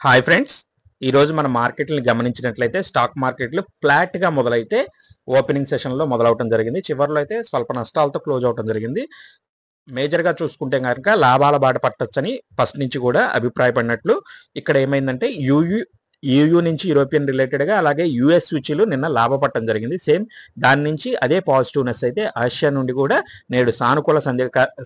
Hi friends, ఈరోజు మన మార్కెట్ని గమనించినట్లయితే స్టాక్ మార్కెట్లు ఫ్లాట్గా మొదలైతే ఓపెనింగ్ సెషన్లో మొదలవటం జరిగింది. చివరిలో అయితే స్వల్ప నష్టాలతో క్లోజ్ అవటం జరిగింది. మేజర్గా చూసుకుంటే కనుక లాభాల బాట పట్టొచ్చని ఫస్ట్ నుంచి కూడా అభిప్రాయపడినట్లు ఇక్కడ ఏమైందంటే యూయూ నుంచి యూరోపియన్ రిలేటెడ్గా అలాగే యూఎస్ సూచీలు నిన్న లాభపడటం జరిగింది. సేమ్ దాని నుంచి అదే పాజిటివ్నెస్ అయితే ఆసియా నుండి కూడా నేడు సానుకూల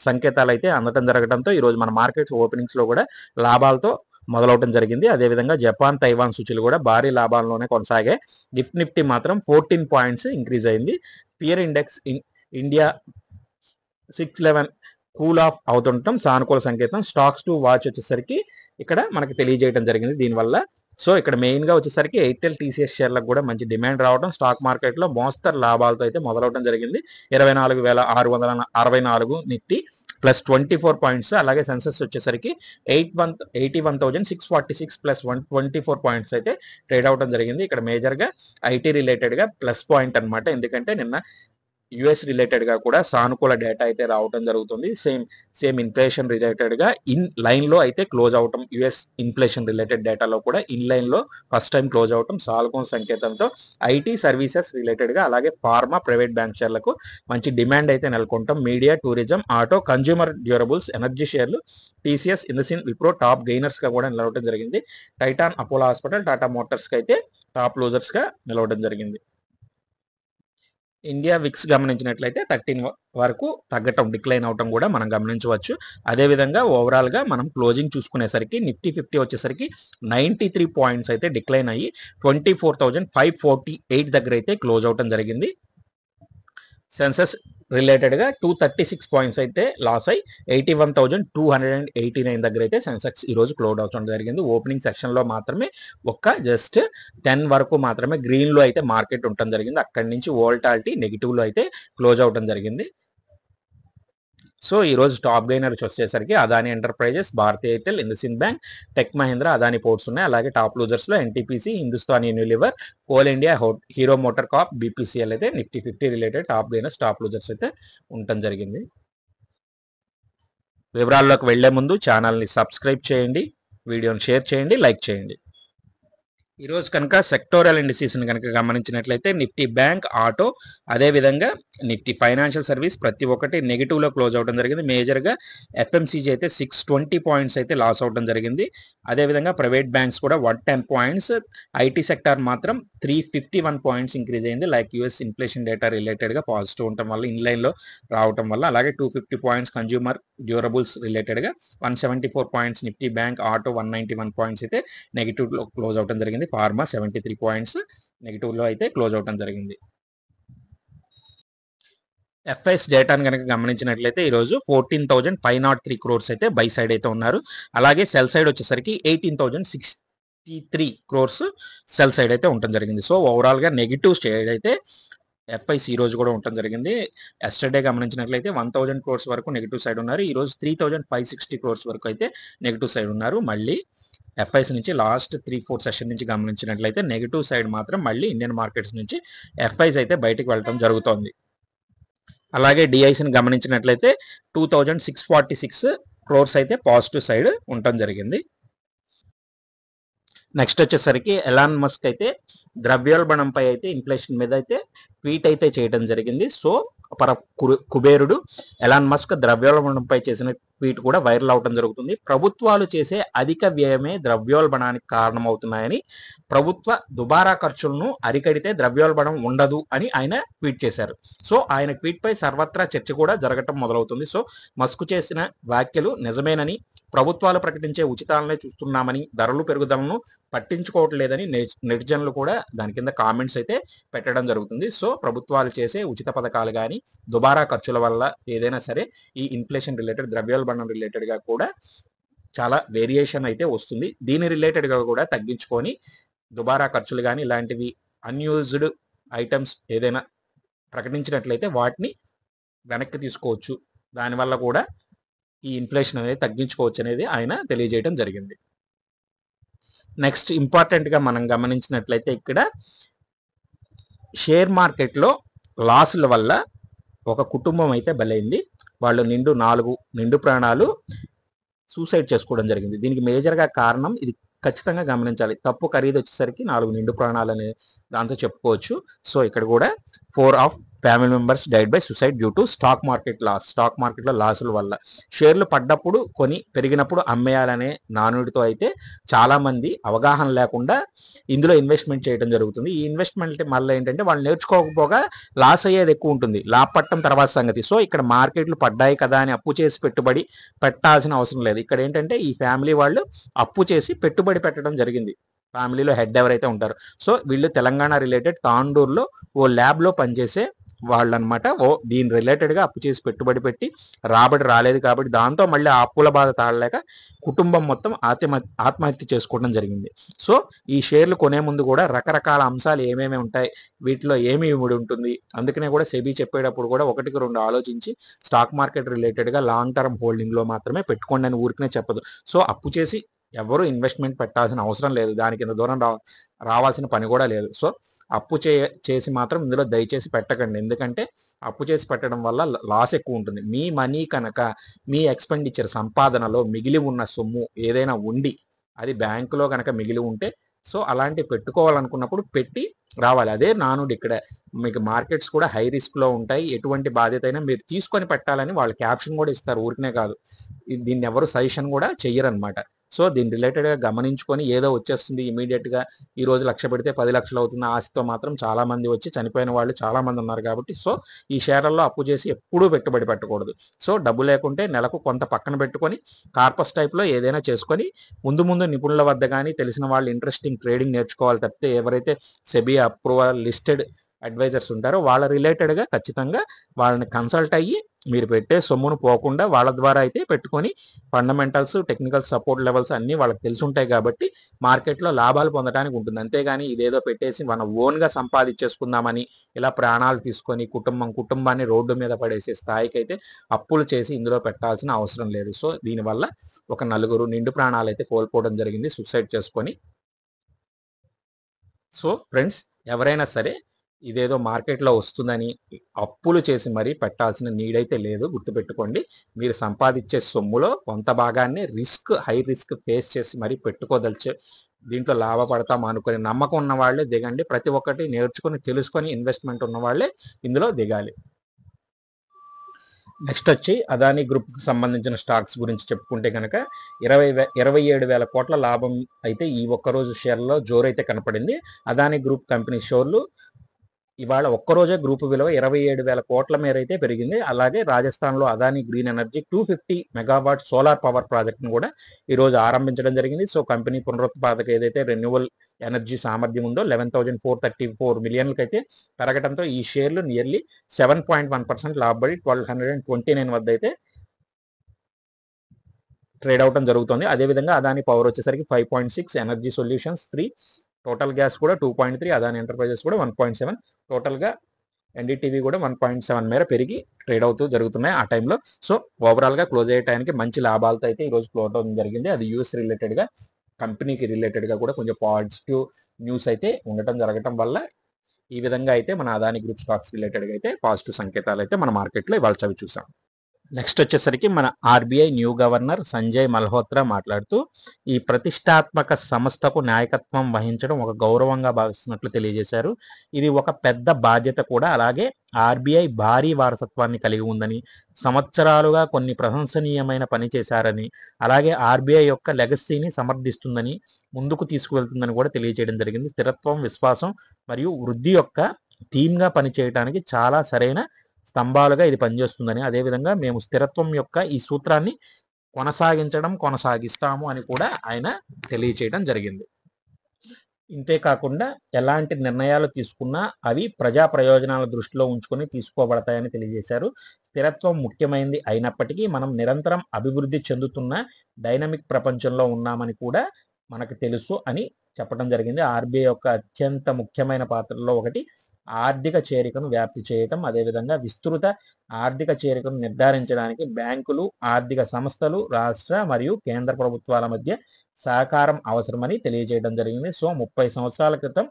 సంకేతాలు అయితే అందడం జరగడంతో ఈరోజు మన మార్కెట్ ఓపెనింగ్స్లో కూడా లాభాలతో మొదలవటం జరిగింది. అదేవిధంగా జపాన్ తైవాన్ సూచీలు కూడా భారీ లాభాల్లోనే కొనసాగాయి. నిఫ్టీ మాత్రం 14 పాయింట్స్ ఇంక్రీజ్ అయింది. Fear index India 611 cool off అవుతుండటం సానుకూల సంకేతం. స్టాక్స్ టు వాచ్ వచ్చేసరికి ఇక్కడ మనకి తెలియజేయడం జరిగింది. దీనివల్ల సో ఇక్కడ మెయిన్గా వచ్చేసరికి ఎయిర్టెల్ టీసీఎస్ షేర్లకు కూడా మంచి డిమాండ్ రావడం, స్టాక్ మార్కెట్లో మోస్తరు లాభాలతో అయితే మొదలవడం జరిగింది. 24,664 నిఫ్టీ ప్లస్ 24 పాయింట్స్, అలాగే సెన్సెక్స్ వచ్చేసరికి 81,646 ప్లస్ 124 పాయింట్స్ అయితే ట్రేడ్ అవడం జరిగింది. ఇక్కడ మేజర్గా ఐటీ రిలేటెడ్గా ప్లస్ పాయింట్ అనమాట. ఎందుకంటే నిన్న యుఎస్ రిలేటెడ్గా కూడా సానుకూల డేటా అయితే రావటం జరుగుతుంది. సేమ్ ఇన్ఫ్లేషన్ రిలేటెడ్గా ఇన్ లైన్లో అయితే క్లోజ్ అవటం, యుఎస్ ఇన్ఫ్లేషన్ రిలేటెడ్ డేటాలో కూడా ఇన్ లైన్లో ఫస్ట్ టైం క్లోజ్ అవటం సానుకూల సంకేతంతో ఐటీ సర్వీసెస్ రిలేటెడ్గా అలాగే ఫార్మా ప్రైవేట్ బ్యాంక్ షేర్లకు మంచి డిమాండ్ అయితే నెలకొంటాం. Media, tourism, auto, consumer durables, energy షేర్లు టీసీఎస్, ఇండసిన్, విప్రో టాప్ గెయినర్స్గా కూడా నిలవడం జరిగింది. టైటాన్, అపోలో హాస్పిటల్, టాటా మోటార్స్కి అయితే టాప్ లూజర్స్గా నిలవడం జరిగింది. ఇండియా విక్స్ గమనించినట్లయితే 13 వరకు తగ్గటం, డిక్లైన్ అవటం కూడా మనం గమనించవచ్చు. అదేవిధంగా ఓవరాల్గా మనం క్లోజింగ్ చూసుకునేసరికి నిఫ్టీ 50 వచ్చేసరికి 93 పాయింట్స్ అయితే డిక్లైన్ అయ్యి 24,548 దగ్గర అయితే క్లోజ్ అవటం జరిగింది. సెన్సెస్ రిలేటెడ్గా 236 పాయింట్స్ అయితే లాస్ అయ్యి 81,289 దగ్గర అయితే సెన్సెక్స్ ఈరోజు క్లోజ్ అవడం జరిగింది. ఓపెనింగ్ సెక్షన్లో మాత్రమే జస్ట్ 10 వరకు మాత్రమే గ్రీన్లో అయితే మార్కెట్ ఉండటం జరిగింది. అక్కడి నుంచి వోల్టాలిటీ నెగిటివ్లో అయితే క్లోజ్ అవడం జరిగింది. సో ఈరోజు టాప్ గెయినర్స్ వచ్చేసరికి Adani enterprises, Bharti Airtel, IndusInd bank, tech Mahindra, Adani ports ఉన్నాయి. అలాగే టాప్ లూజర్స్లో NTPC, Hindustan Unilever, coal India, Hero motor corp, BPCL అయితే Nifty 50 related top gainers, top losers అయితే ఉండటం జరిగింది. వివరాల్లోకి వెళ్లే ముందు ఛానల్ని సబ్స్క్రైబ్ చేయండి, వీడియోని షేర్ చేయండి, లైక్ చేయండి. ఈరోజు కనుక సెక్టోరల్ ఇండిసీస్ని కనుక గమనించినట్లయితే నిఫ్టీ బ్యాంక్, ఆటో, అదేవిధంగా నిఫ్టీ ఫైనాన్షియల్ సర్వీస్ ప్రతి ఒక్కటి నెగిటివ్లో క్లోజ్ అవడం జరిగింది. మేజర్గా ఎఫ్ఎంసీజీ అయితే 620 పాయింట్స్ అయితే లాస్ అవడం జరిగింది. అదేవిధంగా ప్రైవేట్ బ్యాంక్స్ కూడా 110 పాయింట్స్, ఐటీ సెక్టార్ మాత్రం 351 పాయింట్స్ ఇంక్రీజ్ అయింది. లైక్ యూఎస్ ఇన్ఫ్లేషన్ డేటా రిలేటెడ్గా పాజిటివ్ ఉండటం వల్ల, ఇన్లైన్లో రావటం వల్ల, అలాగే 250 పాయింట్స్ కన్జ్యూమర్ డ్యూరబుల్స్ రిలేటెడ్గా 174 points Nifty bank, auto 191 points అయితే నెగిటివ్లో క్లోజ్ అవడం జరిగింది. ఫార్మా 73 పాయింట్స్ నెగిటివ్లో అయితే క్లోజ్ అవడం జరిగింది. ఎఫ్ఐఎస్ డేటాను కనుక గమనించినట్లయితే ఈరోజు 14,503 క్రోర్స్ అయితే బై సైడ్ అయితే ఉన్నారు. అలాగే సెల్ సైడ్ వచ్చేసరికి 18,063 క్రోర్స్ సెల్ సైడ్ అయితే ఉండటం జరిగింది. సో ఓవరాల్గా నెగిటివ్ షేడ్ అయితే ఎఫ్ఐస్ ఈ రోజు కూడా ఉండటం జరిగింది. ఎస్టర్డే గమనించినట్లయితే 1,000 క్రోర్స్ వరకు నెగిటివ్ సైడ్ ఉన్నారు. ఈరోజు 3,560 క్రోర్స్ వరకు అయితే నెగిటివ్ సైడ్ ఉన్నారు. మళ్ళీ ఎఫ్ఐస్ నుంచి లాస్ట్ 3-4 సెషన్ నుంచి గమనించినట్లయితే నెగిటివ్ సైడ్ మాత్రం మళ్ళీ ఇండియన్ మార్కెట్స్ నుంచి ఎఫ్ఐస్ అయితే బయటకు వెళ్ళడం జరుగుతోంది. అలాగే డిఐసిని గమనించినట్లయితే 2,646 క్రోర్స్ అయితే పాజిటివ్ సైడ్ ఉండటం జరిగింది. నెక్స్ట్ వచ్చేసరికి ఎలాన్ మస్క్ అయితే ద్రవ్యోల్బణంపై అయితే ఇన్ఫ్లేషన్ మీద అయితే ట్వీట్ అయితే చేయడం జరిగింది. సో కుబేరుడు ఎలాన్ మస్క్ ద్రవ్యోల్బణంపై చేసిన ట్వీట్ కూడా వైరల్ అవడం జరుగుతుంది. ప్రభుత్వాలు చేసే అధిక వ్యయమే ద్రవ్యోల్బణానికి కారణమవుతున్నాయని, ప్రభుత్వ దుబారా ఖర్చులను అరికడితే ద్రవ్యోల్బణం ఉండదు అని ఆయన ట్వీట్ చేశారు. సో ఆయన ట్వీట్ పై సర్వత్రా చర్చ కూడా జరగటం మొదలవుతుంది. సో మస్క్ చేసిన వ్యాఖ్యలు నిజమేనని, ప్రభుత్వాలు ప్రకటించే ఉచితాలనే చూస్తున్నామని, ధరలు పెరుగుదలను పట్టించుకోవట్లేదని నెటిజన్లు కూడా దాని కింద కామెంట్స్ అయితే పెట్టడం జరుగుతుంది. సో ప్రభుత్వాలు చేసే ఉచిత పథకాలు కానీ, దుబారా ఖర్చుల వల్ల ఏదైనా సరే ఈ ఇన్ఫ్లేషన్ రిలేటెడ్, ద్రవ్యోల్బణం రిలేటెడ్గా కూడా చాలా వేరియేషన్ అయితే వస్తుంది. దీని రిలేటెడ్గా కూడా తగ్గించుకొని దుబారా ఖర్చులు కానీ ఇలాంటివి అన్యూజ్డ్ ఐటమ్స్ ఏదైనా ప్రకటించినట్లయితే వాటిని వెనక్కి తీసుకోవచ్చు. దానివల్ల కూడా ఈ ఇన్ఫ్లేషన్ అనేది తగ్గించుకోవచ్చు అనేది ఆయన తెలియజేయడం జరిగింది. నెక్స్ట్ ఇంపార్టెంట్గా మనం గమనించినట్లయితే ఇక్కడ షేర్ మార్కెట్లో లాసుల వల్ల ఒక కుటుంబం అయితే బలైంది. వాళ్ళు 4 నిండు ప్రాణాలు సూసైడ్ చేసుకోవడం జరిగింది. దీనికి మేజర్గా కారణం ఇది ఖచ్చితంగా గమనించాలి. తప్పు ఖరీదు వచ్చేసరికి 4 నిండు ప్రాణాలనే దాంతో చెప్పుకోవచ్చు. సో ఇక్కడ కూడా 4 of family members died by suicide due to stock market loss. Stock మార్కెట్లో లాసుల వల్ల షేర్లు పడ్డప్పుడు కొని పెరిగినప్పుడు అమ్మేయాలనే నానుడితో అయితే చాలా మంది అవగాహన లేకుండా ఇందులో ఇన్వెస్ట్మెంట్ చేయడం జరుగుతుంది. ఈ ఇన్వెస్ట్మెంట్ మళ్ళీ ఏంటంటే వాళ్ళు నేర్చుకోకపోగా లాస్ అయ్యేది ఎక్కువ ఉంటుంది. లాభపట్టడం తర్వాత సంగతి. సో ఇక్కడ మార్కెట్లు పడ్డాయి కదా అని అప్పు చేసి పెట్టుబడి పెట్టాల్సిన అవసరం లేదు. ఇక్కడ ఏంటంటే ఈ ఫ్యామిలీ వాళ్ళు అప్పు చేసి పెట్టుబడి పెట్టడం జరిగింది. ఫ్యామిలీలో హెడ్ ఎవరైతే ఉంటారో. సో వీళ్ళు తెలంగాణ రిలేటెడ్ తాండూరులో ఓ ల్యాబ్లో పనిచేసే వాళ్ళు అనమాట. దీని రిలేటెడ్గా అప్పు చేసి పెట్టుబడి పెట్టి రాబడి రాలేదు కాబట్టి దాంతో మళ్ళీ ఆ అప్పుల బాధ తాళలేక కుటుంబం మొత్తం ఆత్మహత్య చేసుకోవడం జరిగింది. సో ఈ షేర్లు కొనే ముందు కూడా రకరకాల అంశాలు ఏమేమి ఉంటాయి, వీటిలో ఏమి ఇమిడి ఉంటుంది, అందుకనే కూడా సెబీ చెప్పేటప్పుడు కూడా 1-2 ఆలోచించి స్టాక్ మార్కెట్ రిలేటెడ్గా లాంగ్ టర్మ్ హోల్డింగ్లో మాత్రమే పెట్టుకోండి అని ఊరికనే చెప్పదు. సో అప్పు చేసి ఎవరు ఇన్వెస్ట్మెంట్ పెట్టాల్సిన అవసరం లేదు. దానికి ఇంత దూరం రావాల్సిన పని కూడా లేదు. సో అప్పు చేసి మాత్రం ఇందులో దయచేసి పెట్టకండి. ఎందుకంటే అప్పు చేసి పెట్టడం వల్ల లాస్ ఎక్కువ ఉంటుంది. మీ మనీ కనుక మీ ఎక్స్పెండిచర్ సంపాదనలో మిగిలి ఉన్న సొమ్ము ఏదైనా ఉండి అది బ్యాంకులో కనుక మిగిలి ఉంటే సో అలాంటి పెట్టుకోవాలనుకున్నప్పుడు పెట్టి రావాలి. అదే నానుడి ఇక్కడ. మీకు మార్కెట్స్ కూడా హై రిస్క్లో ఉంటాయి. ఎటువంటి బాధ్యత అయినా మీరు తీసుకొని పెట్టాలని వాళ్ళు క్యాప్షన్ కూడా ఇస్తారు. ఊరికనే కాదు, దీన్ని ఎవరు సజెషన్ కూడా చెయ్యరనమాట. సో దీని రిలేటెడ్గా గమనించుకొని ఏదో వచ్చేస్తుంది ఇమీడియట్గా ఈ రోజు 1,00,000 పెడితే 10 లక్షలు అవుతుంది ఆశతో మాత్రం చాలా మంది వచ్చి చనిపోయిన వాళ్ళు చాలా మంది ఉన్నారు. కాబట్టి సో ఈ షేర్లలో అప్పు చేసి ఎప్పుడూ పెట్టుబడి పెట్టకూడదు. సో డబ్బు లేకుంటే నెలకు కొంత పక్కన పెట్టుకొని కార్పస్ టైప్లో ఏదైనా చేసుకొని ముందు నిపుణుల వద్ద కానీ తెలిసిన వాళ్ళు ఇంట్రెస్టింగ్ ట్రేడింగ్ నేర్చుకోవాలి తప్పితే ఎవరైతే సెబీ అప్రూవల్ లిస్టెడ్ అడ్వైజర్స్ ఉంటారో వాళ్ళ రిలేటెడ్గా ఖచ్చితంగా వాళ్ళని కన్సల్ట్ అయ్యి మీరు పెట్టే సొమ్మును పోకుండా వాళ్ళ ద్వారా అయితే పెట్టుకొని ఫండమెంటల్స్, టెక్నికల్ సపోర్ట్ లెవెల్స్ అన్నీ వాళ్ళకి తెలిసి ఉంటాయి కాబట్టి మార్కెట్లో లాభాలు పొందడానికి ఉంటుంది. అంతేగాని ఇదేదో పెట్టేసి మన ఓన్గా సంపాదించేసుకుందామని ఇలా ప్రాణాలు తీసుకొని కుటుంబాన్ని రోడ్డు మీద పడేసే స్థాయికి అయితే అప్పులు చేసి ఇందులో పెట్టాల్సిన అవసరం లేదు. సో దీనివల్ల ఒక 4 నిండు ప్రాణాలు అయితే కోల్పోవడం జరిగింది సూసైడ్ చేసుకొని. సో ఫ్రెండ్స్, ఎవరైనా సరే ఇదేదో మార్కెట్లో వస్తుందని అప్పులు చేసి మరీ పెట్టాల్సిన నీడ్ అయితే లేదు. గుర్తుపెట్టుకోండి, మీరు సంపాదించే సొమ్ములో కొంత భాగాన్ని హై రిస్క్ ఫేస్ చేసి మరీ పెట్టుకోదలిచే దీంట్లో లాభపడతాం అనుకునే నమ్మకం ఉన్న వాళ్ళే దిగండి. ప్రతి ఒక్కటి నేర్చుకొని తెలుసుకొని ఇన్వెస్ట్మెంట్ ఉన్న వాళ్ళే ఇందులో దిగాలి. నెక్స్ట్ వచ్చి అదానీ గ్రూప్కి సంబంధించిన స్టాక్స్ గురించి చెప్పుకుంటే కనుక 27,000 కోట్ల లాభం అయితే ఈ ఒక్కరోజు షేర్లో జోరైతే కనపడింది. అదానీ గ్రూప్ కంపెనీ షేర్లు ఇవాళ ఒక్కరోజే గ్రూపు విలువ 27,000 కోట్ల మేర అయితే పెరిగింది. అలాగే రాజస్థాన్లో Adani green energy 250 megawatt solar power ప్రాజెక్ట్ను కూడా ఈరోజు ఆరంభించడం జరిగింది. సో కంపెనీ పునరుత్పాదక ఏదైతే రెన్యూవల్ ఎనర్జీ సామర్థ్యం ఉందో 11,434 మిలియన్లకు అయితే పెరగడంతో ఈ షేర్లు నియర్లీ 7.1% లాభపడి 1,229 వద్ద అయితే ట్రేడ్ అవడం జరుగుతుంది. అదేవిధంగా అదానీ పవర్ వచ్చేసరికి 5.6, ఎనర్జీ సొల్యూషన్స్ 3, టోటల్ గ్యాస్ కూడా 2.3, అదానీ ఎంటర్ప్రైజెస్ కూడా 1.7, టోటల్గా ఎన్డీటీవీ కూడా 1.7 మేర పెరిగి ట్రేడ్ అవుతూ జరుగుతున్నాయి ఆ టైంలో. సో ఓవరాల్గా క్లోజ్ అయ్యే టైంకి మంచి లాభాలతో అయితే ఈరోజు క్లోజ్ అవడం జరిగింది. అది యూఎస్ రిలేటెడ్గా కంపెనీకి రిలేటెడ్గా కూడా కొంచెం పాజిటివ్ న్యూస్ అయితే ఉండటం జరగటం వల్ల ఈ విధంగా అయితే మన అదానీ గ్రూప్ స్టాక్స్ రిలేటెడ్గా అయితే పాజిటివ్ సంకేతాలు అయితే మన మార్కెట్లో ఇవాళ చవి చూసాం. నెక్స్ట్ వచ్చేసరికి మన RBI new governor Sanjay Malhotra మాట్లాడుతూ ఈ ప్రతిష్టాత్మక సంస్థకు నాయకత్వం వహించడం ఒక గౌరవంగా భావిస్తున్నట్లు తెలియజేశారు. ఇది ఒక పెద్ద బాధ్యత కూడా. అలాగే ఆర్బీఐ భారీ వారసత్వాన్ని కలిగి ఉందని, సంవత్సరాలుగా కొన్ని ప్రశంసనీయమైన పని చేశారని, అలాగే ఆర్బీఐ యొక్క లెగసీని సమర్థిస్తుందని, ముందుకు తీసుకువెళ్తుందని కూడా తెలియజేయడం జరిగింది. స్థిరత్వం, విశ్వాసం మరియు వృద్ధి యొక్క టీమ్గా పనిచేయడానికి చాలా సరైన స్తంభాలుగా ఇది పనిచేస్తుందని, అదేవిధంగా మేము స్థిరత్వం యొక్క ఈ సూత్రాన్ని కొనసాగిస్తాము అని కూడా ఆయన తెలియచేయడం జరిగింది. ఇంతేకాకుండా ఎలాంటి నిర్ణయాలు తీసుకున్నా అవి ప్రజా ప్రయోజనాల దృష్టిలో ఉంచుకొని తీసుకోబడతాయని తెలియజేశారు. స్థిరత్వం ముఖ్యమైనది అయినప్పటికీ మనం నిరంతరం అభివృద్ధి చెందుతున్న డైనమిక్ ప్రపంచంలో ఉన్నామని కూడా మనకు తెలుసు అని చెప్పడం జరిగింది. ఆర్బీఐ యొక్క అత్యంత ముఖ్యమైన పాత్రలో ఒకటి ఆర్థిక చేరికను వ్యాప్తి చేయటం, అదేవిధంగా విస్తృత ఆర్థిక చేరికను నిర్ధారించడానికి బ్యాంకులు, ఆర్థిక సంస్థలు, రాష్ట్ర మరియు కేంద్ర ప్రభుత్వాల మధ్య సహకారం అవసరమని తెలియజేయడం జరిగింది. సో 30 సంవత్సరాల క్రితం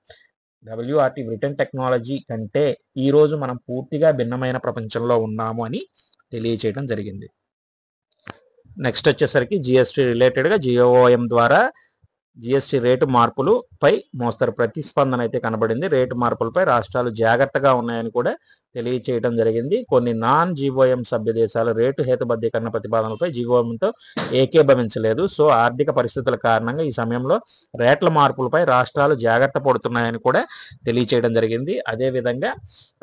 WRT బ్రిటన్ టెక్నాలజీ కంటే ఈరోజు మనం పూర్తిగా భిన్నమైన ప్రపంచంలో ఉన్నాము అని తెలియజేయడం జరిగింది. నెక్స్ట్ వచ్చేసరికి జిఎస్టీ రిలేటెడ్గా జిఓఎం ద్వారా జిఎస్టీ రేటు మార్పులపై మోస్తరు ప్రతిస్పందన అయితే కనబడింది. రేటు మార్పులపై రాష్ట్రాలు జాగ్రత్తగా ఉన్నాయని కూడా తెలియచేయడం జరిగింది. కొన్ని నాన్ జీవోఎం సభ్య దేశాలు రేటు హేతుబద్ధీకరణ ప్రతిపాదనలపై జీవోఎంతో ఏకీభవించలేదు. సో ఆర్థిక పరిస్థితుల కారణంగా ఈ సమయంలో రేట్ల మార్పులపై రాష్ట్రాలు జాగ్రత్త పడుతున్నాయని కూడా తెలియచేయడం జరిగింది. అదేవిధంగా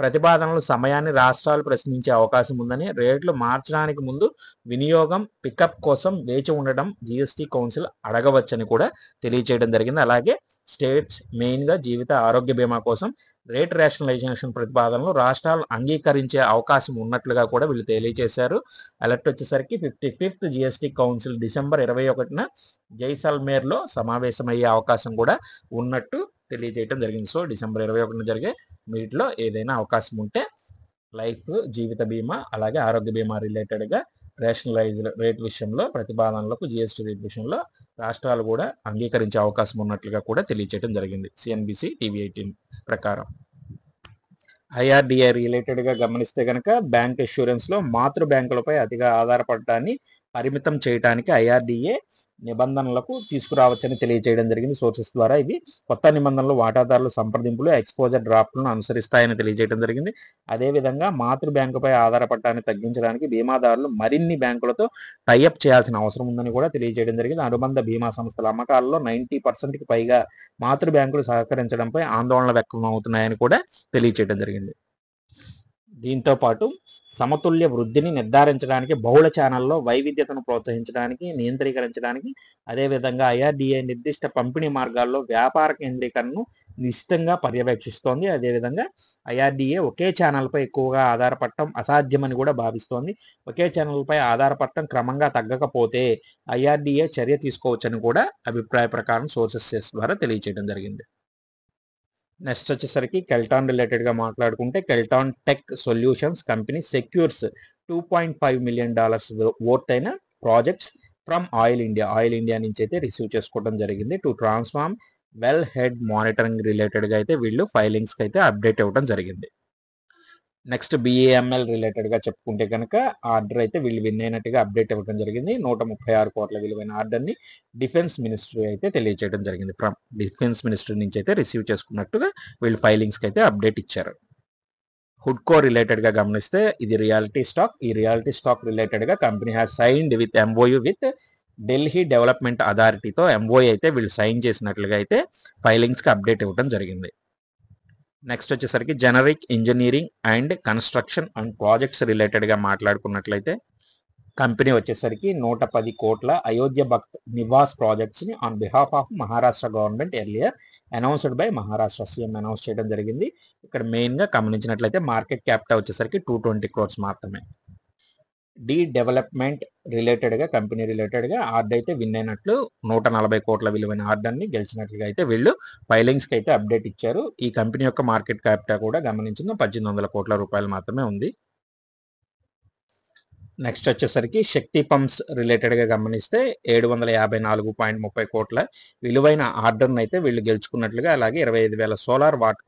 ప్రతిపాదనలు సమయాన్ని రాష్ట్రాలు ప్రశ్నించే అవకాశం ఉందని, రేట్లు మార్చడానికి ముందు వినియోగం పికప్ కోసం వేచి ఉండడం జిఎస్టీ కౌన్సిల్ అడగవచ్చని కూడా తెలియచేయడం జరిగింది. అలాగే స్టేట్స్ మెయిన్గా జీవిత ఆరోగ్య బీమా కోసం రేట్ రేషనలైజేషన్ ప్రతిపాదనలు రాష్ట్రాలు అంగీకరించే అవకాశం ఉన్నట్లుగా కూడా వీళ్ళు తెలియజేశారు. అలర్ట్ వచ్చేసరికి 55th జిఎస్టీ కౌన్సిల్ డిసెంబర్ 21న జైసల్మేర్లో సమావేశమయ్యే అవకాశం కూడా ఉన్నట్టు తెలియజేయడం జరిగింది. సో డిసెంబర్ 21న జరిగే మీట్లో ఏదైనా అవకాశం ఉంటే లైఫ్, జీవిత బీమా అలాగే ఆరోగ్య బీమా రిలేటెడ్గా రేషనలైజ్డ్ రేట్ విషయంలో ప్రతిపాదనలకు జిఎస్టీ రేట్ విషయంలో రాష్ట్రాలు కూడా అంగీకరించే అవకాశం ఉన్నట్లుగా కూడా తెలియచేయడం జరిగింది సిఎన్బిసి టీవీ 18 ప్రకారం. ఐఆర్డిఏ రిలేటెడ్గా గమనిస్తే కనుక బ్యాంక్ ఇన్సూరెన్స్లో మాతృ బ్యాంకులపై అతిగా ఆధారపడటాన్ని పరిమితం చేయడానికి ఐఆర్డిఏ నిబంధనలకు తీసుకురావచ్చని తెలియజేయడం జరిగింది. సోర్సెస్ ద్వారా ఇవి కొత్త నిబంధనలు వాటాదారుల సంప్రదింపులు, ఎక్స్పోజర్ డ్రాఫ్ట్లను అనుసరిస్తాయని తెలియజేయడం జరిగింది. అదేవిధంగా మాతృ బ్యాంకుపై ఆధారపడటాన్ని తగ్గించడానికి బీమాదారులు మరిన్ని బ్యాంకులతో టైఅప్ చేయాల్సిన అవసరం ఉందని కూడా తెలియజేయడం జరిగింది. అనుబంధ బీమా సంస్థల అమ్మకాలలో 90%కి పైగా మాతృ బ్యాంకులు సహకరించడంపై ఆందోళన వ్యక్తం అవుతున్నాయని కూడా తెలియజేయడం జరిగింది. దీంతో పాటు సమతుల్య వృద్ధిని నిర్ధారించడానికి, బహుళ ఛానల్లో వైవిధ్యతను ప్రోత్సహించడానికి, నియంత్రీకరించడానికి, అదేవిధంగా ఐఆర్డిఏ నిర్దిష్ట పంపిణీ మార్గాల్లో వ్యాపార కేంద్రీకరణను నిశ్చితంగా పర్యవేక్షిస్తోంది. అదేవిధంగా ఐఆర్డిఏ ఒకే ఛానల్పై ఎక్కువగా ఆధారపడటం అసాధ్యమని కూడా భావిస్తోంది. ఒకే ఛానల్పై ఆధారపడటం క్రమంగా తగ్గకపోతే ఐఆర్డిఏ చర్య తీసుకోవచ్చని కూడా అభిప్రాయ ప్రకారం సోర్సెస్ ద్వారా తెలియజేయడం జరిగింది. నెక్స్ట్ వచ్చేసరికి కెల్టాన్ రిలేటెడ్గా మాట్లాడుకుంటే Kellton tech solutions company secures $2.5 million worth అయిన ప్రాజెక్ట్స్ ఫ్రమ్ ఆయిల్ ఇండియా నుంచి అయితే రిసీవ్ చేసుకోవడం జరిగింది. To transform well head monitoring రిలేటెడ్గా అయితే వీళ్ళు ఫైలింగ్స్కి అయితే అప్డేట్ ఇవ్వడం జరిగింది. నెక్స్ట్ BAML రిలేటెడ్గా చెప్పుకుంటే కనుక ఆర్డర్ అయితే వీళ్ళు విన్ అయినట్టుగా అప్డేట్ ఇవ్వడం జరిగింది. 136 కోట్ల విలువైన ఆర్డర్ని డిఫెన్స్ మినిస్ట్రీ అయితే తెలియజేయడం జరిగింది. ఫ్రమ్ డిఫెన్స్ మినిస్ట్రీ నుంచి అయితే రిసీవ్ చేసుకున్నట్టుగా వీళ్ళు ఫైలింగ్స్కి అయితే అప్డేట్ ఇచ్చారు. హుడ్కో రిలేటెడ్గా గమనిస్తే ఇది రియాలిటీ స్టాక్. ఈ రియాలిటీ స్టాక్ రిలేటెడ్గా company has signed with MOU with Delhi development అథారిటీతో MOU అయితే వీళ్ళు సైన్ చేసినట్లుగా అయితే ఫైలింగ్స్కి అప్డేట్ ఇవ్వడం జరిగింది. నెక్స్ట్ వచ్చేసరికి generic engineering and construction and projects రిలేటెడ్గా మాట్లాడుకున్నట్లయితే కంపెనీ వచ్చేసరికి 110 కోట్ల అయోధ్య భక్త్ నివాస్ ప్రాజెక్ట్స్ని on behalf of Maharashtra government earlier announced by Maharashtra CM announce చేయడం జరిగింది. ఇక్కడ మెయిన్గా గమనించినట్లయితే మార్కెట్ క్యాపిటల్ వచ్చేసరికి 220 crores మాత్రమే. డెవలప్మెంట్ రిలేటెడ్గా కంపెనీ రిలేటెడ్గా ఆర్డర్ అయితే విన్ అయినట్లు 140 కోట్ల విలువైన ఆర్డర్ని గెలిచినట్లుగా అయితే వీళ్ళు ఫైలింగ్స్కి అయితే అప్డేట్ ఇచ్చారు. ఈ కంపెనీ యొక్క మార్కెట్ క్యాపిటల్ కూడా గమనించిన 1800 కోట్ల రూపాయలు మాత్రమే ఉంది. నెక్స్ట్ వచ్చేసరికి శక్తి పంప్స్ రిలేటెడ్గా గమనిస్తే 754.30 కోట్ల విలువైన ఆర్డర్ని అయితే వీళ్ళు గెలుచుకున్నట్లుగా, అలాగే 25,000 సోలార్ వాటర్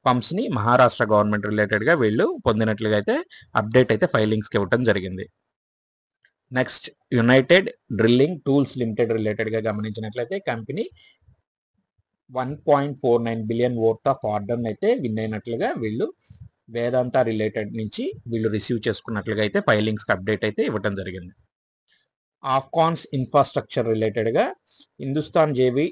పంప్స్ని మహారాష్ట్ర గవర్నమెంట్ రిలేటెడ్గా వీళ్ళు పొందినట్లుగా అయితే అప్డేట్ అయితే ఫైలింగ్స్కి ఇవ్వడం జరిగింది. Next United drilling tools limited రిలేటెడ్గా గమనించినట్లయితే కంపెనీ 1.49 బిలియన్ వర్త్ ఆఫ్ ఆర్డర్ని అయితే విన్ అయినట్లుగా వీళ్ళు వేదాంత రిలేటెడ్ నుంచి వీళ్ళు రిసీవ్ చేసుకున్నట్లుగా అయితే ఫైలింగ్స్కి అప్డేట్ అయితే ఇవ్వడం జరిగింది. ఆఫ్కాన్స్ ఇన్ఫ్రాస్ట్రక్చర్ రిలేటెడ్గా Hindustan JV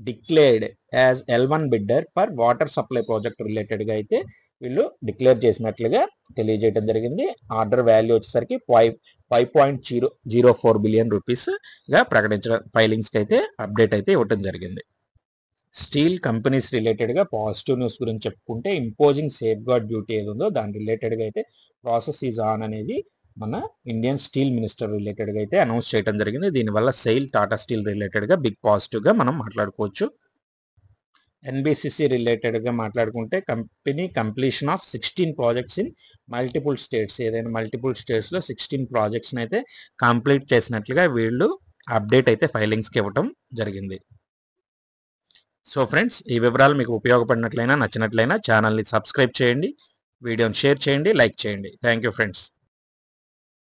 declared as L1 bidder for water supply project రిలేటెడ్గా అయితే వీళ్ళు డిక్లేర్ చేసినట్లుగా తెలియజేయడం జరిగింది. ఆర్డర్ వాల్యూ వచ్చేసరికి 5.004 బిలియన్ రూపీస్గా ప్రకటించడం ఫైలింగ్స్కి అయితే అప్డేట్ అయితే ఇవ్వడం జరిగింది. స్టీల్ కంపెనీస్ రిలేటెడ్గా పాజిటివ్ న్యూస్ గురించి చెప్పుకుంటే ఇంపోజింగ్ సేఫ్ గార్డ్ డ్యూటీ ఏది ఉందో దాని రిలేటెడ్గా అయితే ప్రాసెస్ ఈజ్ ఆన్ అనేది మన ఇండియన్ స్టీల్ మినిస్టర్ రిలేటెడ్గా అయితే అనౌన్స్ చేయడం జరిగింది. దీనివల్ల సెయిల్ టాటా స్టీల్ రిలేటెడ్గా బిగ్ పాజిటివ్గా మనం మాట్లాడుకోవచ్చు. NBCC రిలేటెడ్గా మాట్లాడుకుంటే company completion of 16 projects in multiple states, ఏదైనా మల్టిపుల్ స్టేట్స్లో 16 ప్రాజెక్ట్స్ని అయితే కంప్లీట్ చేసినట్లుగా వీళ్ళు అప్డేట్ అయితే ఫైలింగ్స్కి ఇవ్వడం జరిగింది. సో ఫ్రెండ్స్, ఈ వివరాలు మీకు ఉపయోగపడినట్లయినా నచ్చినట్లయినా ఛానల్ని సబ్స్క్రైబ్ చేయండి, వీడియోని షేర్ చేయండి, లైక్ చేయండి. Thank you friends.